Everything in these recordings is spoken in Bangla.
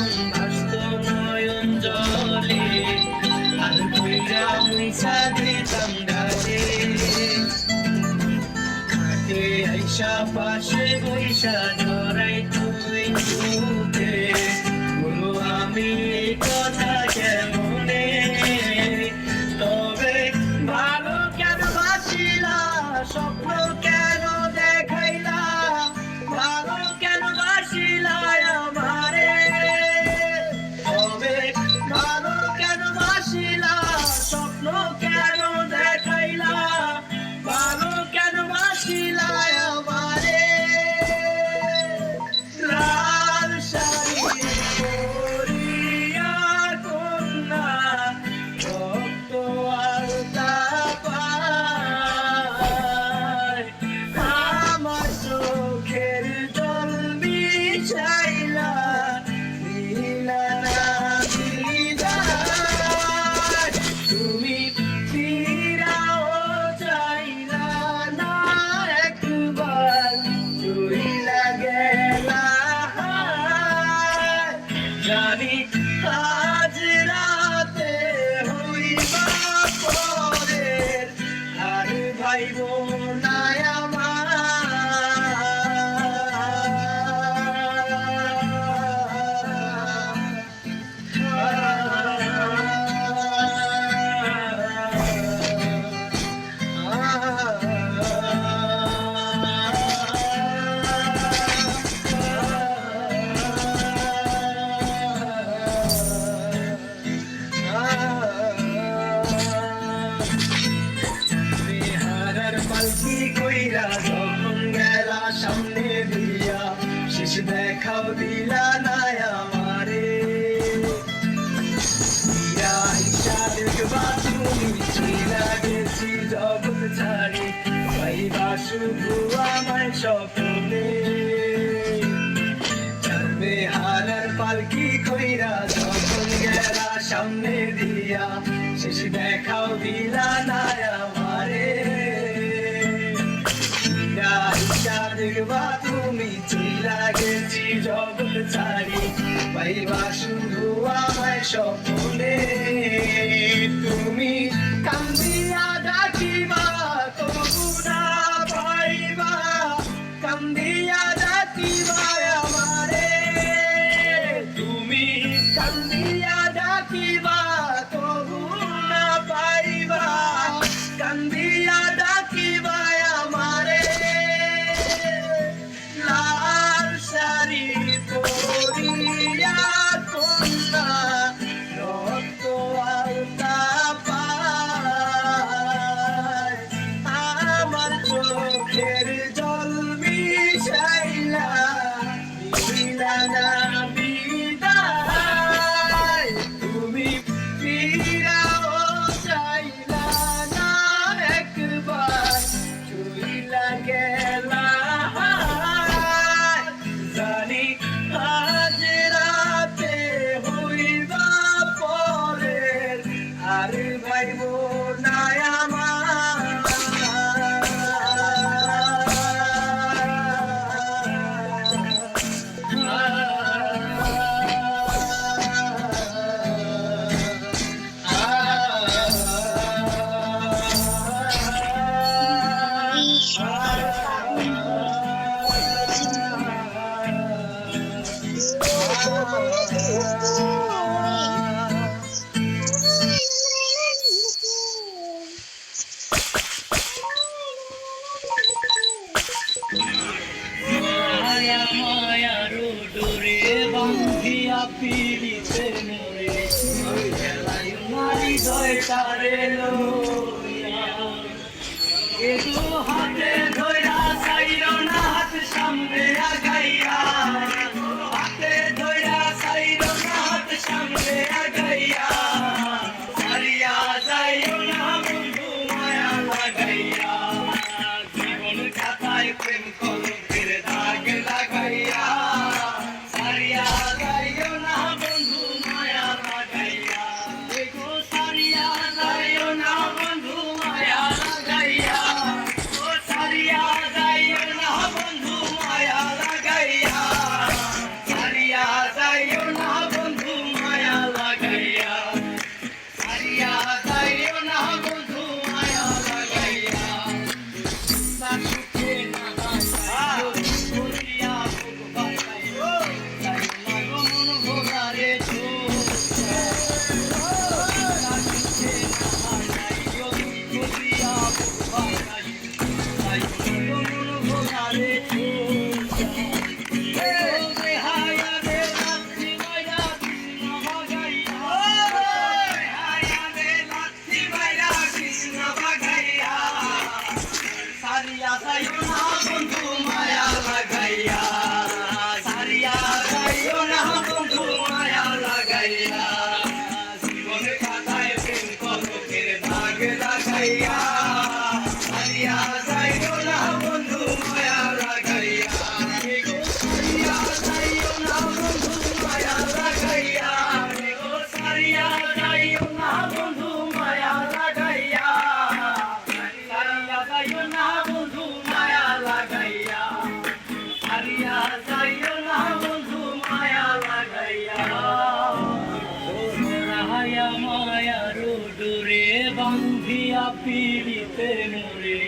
প্রাণ ভাসত নয়ন জলে, আর কইরা মুইসা দিতাম ডালে। ঘাটে আইসা পাশে বৈশা জড়াই তুই চোখে, বলো আমি এই কথা কেমনে। তবে ভালো কেন বাসিলা, স্বপ্ন কেন দেখাইলা, ভালো কেন বাসিলা আমারে। তবে ভালো কেন বাসিলা, স্বপ্ন কেন দেখাইলা, ভালো কেন বাসিলা আমারে। লাল শাড়ি পরিয়া কন্যা রক্ত আলতা পায়, আমার চোখের জল বিছাইলা দিলা না বিদায়। তুমি ফিরাও চাইলা না একবার, চইলা গেলা। জানি আজ রাতে হইবা পরের, আর ভাইব না পালকি কইরা যখন গেলা সামনে দিয়া, শেষ দেখাও দিলা না আমারে। ইচ্ছা দেখবা তুমি চইলা গেছি জগৎ ছাড়ি, পাইবা শুধু আমায় স্বপ্নে। যাবে হারার পালকি কইরা যখন গেলা সামনে দিয়া, শেষ দেখাও দিলা না আমারে। দেখবা তুমি চইলা গেছি জগৎ ছাড়ি, পাইবা শুধু আমায় স্বপ্নে। তুমি কান্দিয়া ডাকিবা তবু না পাইবা, কান্দিয়া ডাকিবা আমারে। তুমি কান্দিয়া ডাকিবা তবু না পাইবা, কান্দিয়া ডাকিবা আমারে। লাল শাড়ি পরিয়া কন্যা রক্ত আলতা পায়, আমার চোখের জল মিশাইলা দিলা না বিদায়। তুমি ফিরাও চাইলা না একবার, চইলা গেলা। জানি আজ রাতে হইবা পরের, আর ভাইব না মায়া মায়ার ডোরে বান্ধিয়া পিড়িতে মোরে, খেলায় নারী দয়টারে লইয়া। এ দু হাতে ধইরা চাইরো না হাত সামনে আগাইয়া, হাতে ধইরা চাইরো না হাত সামনে আগাইয়া। সারিয়া যাইও না বন্ধু মায়া লাগাইয়া, জীবন খাতায় প্রেম কলঙ্কের দাগ লাগাইয়া। সারিয়া যাইও না বন্ধু মায়া লাগাইয়া, দেখো সারিয়া যাইও না বন্ধু মায়া লাগাইয়া। ও সারিয়া পিড়িতে মোরে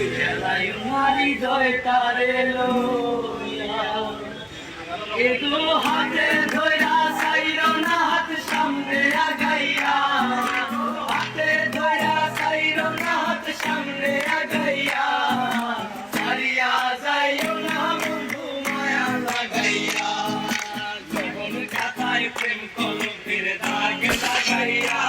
খেলাই মারি দয় তারে লইয়া এগো হাতে ধইরা সাইরো না হাত সামনে আগাইয়া হাতে ধইরা সাইরো না হাত সামনে আগাইয়া সারিয়া যাইও না বন্ধু মায়া লাগাইয়া জীবন কাটায় প্রেম কলকের দাগ লাগাইয়া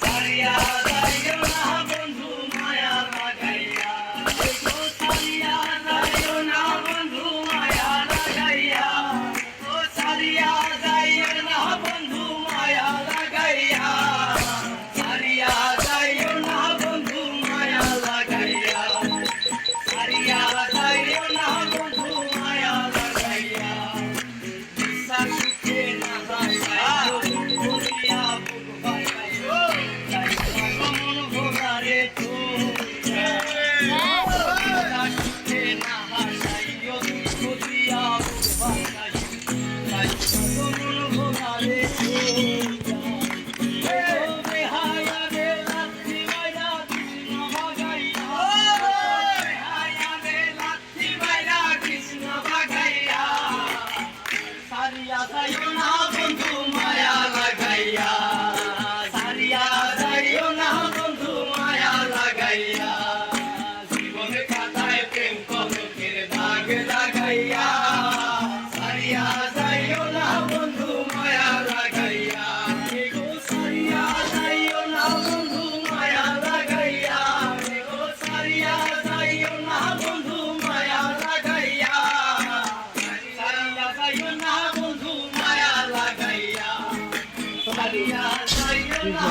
সারিয়া যাইও না বন্ধু মায়া লাগাইয়া এগো সারিয়া যাইও না বন্ধু মায়া লাগাইয়া ও সারিয়া যাইও না বন্ধু মায়া লাগাইয়া সারিয়া যাইও না বন্ধু মায়া লাগাইয়া সারিয়া যাইও না বন্ধু মায়া লাগাইয়া বিশ্বাস সুখে না যাইও বলিয়া বুক ভাইয়াইও যাইও মন ভোগারে তোরা বিশ্বাস সুখে না হাসাইও বলিয়া বুক ভাইয়াইও যাইও মন ভোগারে সারিয়া যাইও না বন্ধু মায়া লাগাইয়া সারিয়া যাইও না বন্ধু মায়া লাগাইয়া জীবনে কাটায় প্রেম কলকের দাগ লাগাইয়া সারিয়া যাইও না বন্ধু মায়া লাগাইয়া এগো সারিয়া যাইও না বন্ধু মায়া লাগাইয়া এগো সারিয়া যাইও না বন্ধু মায়া লাগাইয়া সারিয়া যাইও না বন্ধু মায়া লাগাইয়া সারিয়া যাইও না